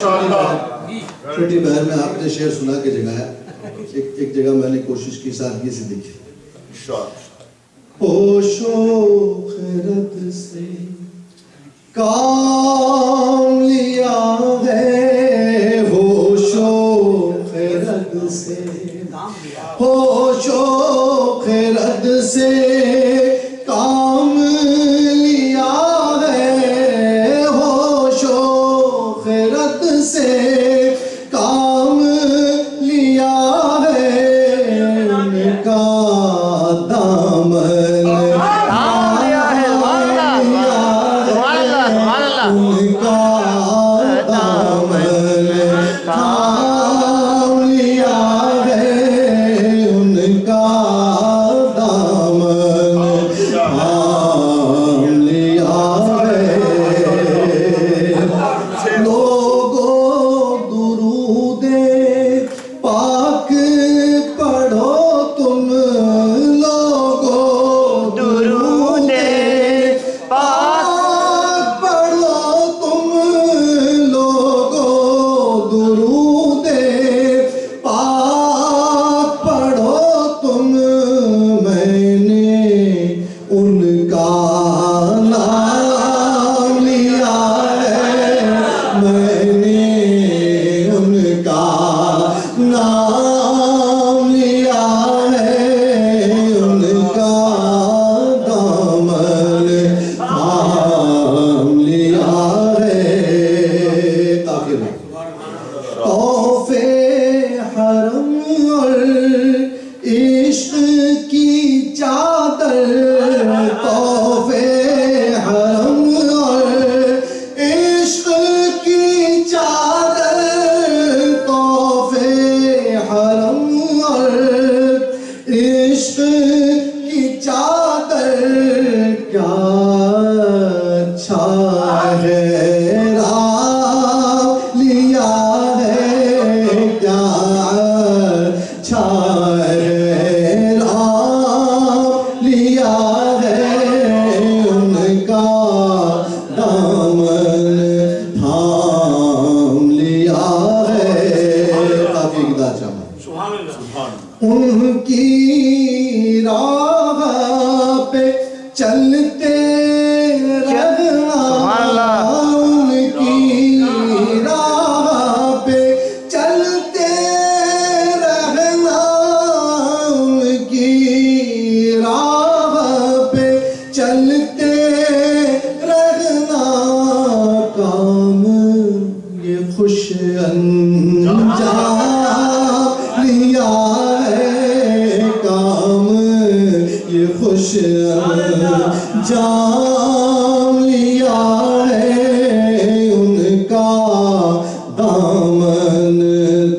چھوٹی بہن میں آپ نے شعر سنا کے جگہ ہے، ایک جگہ میں نے کوشش کی سادگی سے دیکھی. ہوش و خرد سے کام لیا ہے، ہوش و خرد سے، ہوش و خرد سے کام لیا ہے، ہوش و خرد سے کام لیا ہے، ان کا دامن ان کی راہ پہ چلتے رہنا، ان کی راہ پہ چلتے رہنا، ان کی راہ پہ چلتے رہنا، کام یہ خوش انجام لیا خوش انجام لیا ہے، ان کا دامن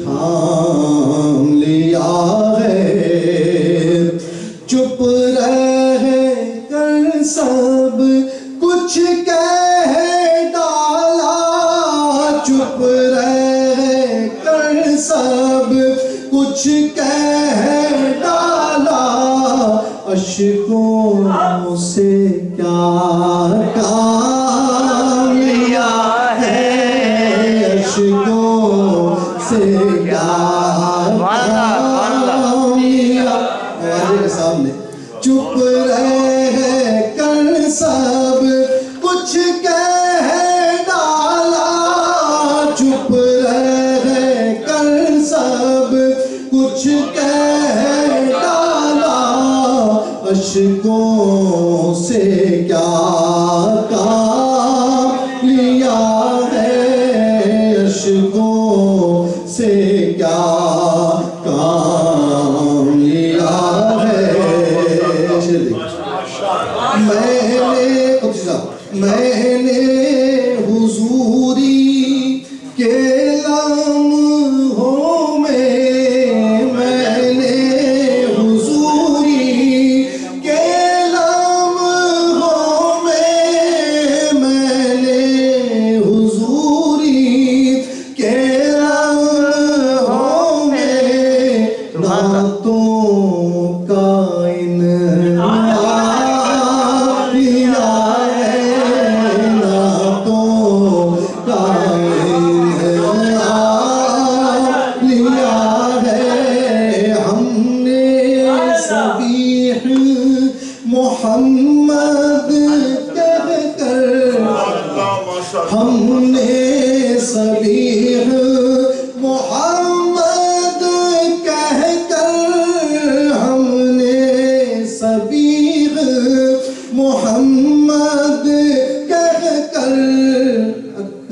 تھام لیا ہے، چپ رہ کر سب کچھ کہہ ڈالا، چپ رہ کر سب کچھ کہہ ڈالا، اشکوں سے کیا کام لیا ہے، اشکوں سے کیا کام لیا ہے، سامنے چپ رہ کر سب کچھ کہہ ڈالا، چپ رہ کر سب کچھ کہہ ڈالا، اشکوں سے کیا کام لیا ہے، اشکوں سے کیا کام لیا ہے. میں نے حضوری کے لمحوں میں، میں نے حضوری کے لمحوں میں، میں نے حضوری کے لمحوں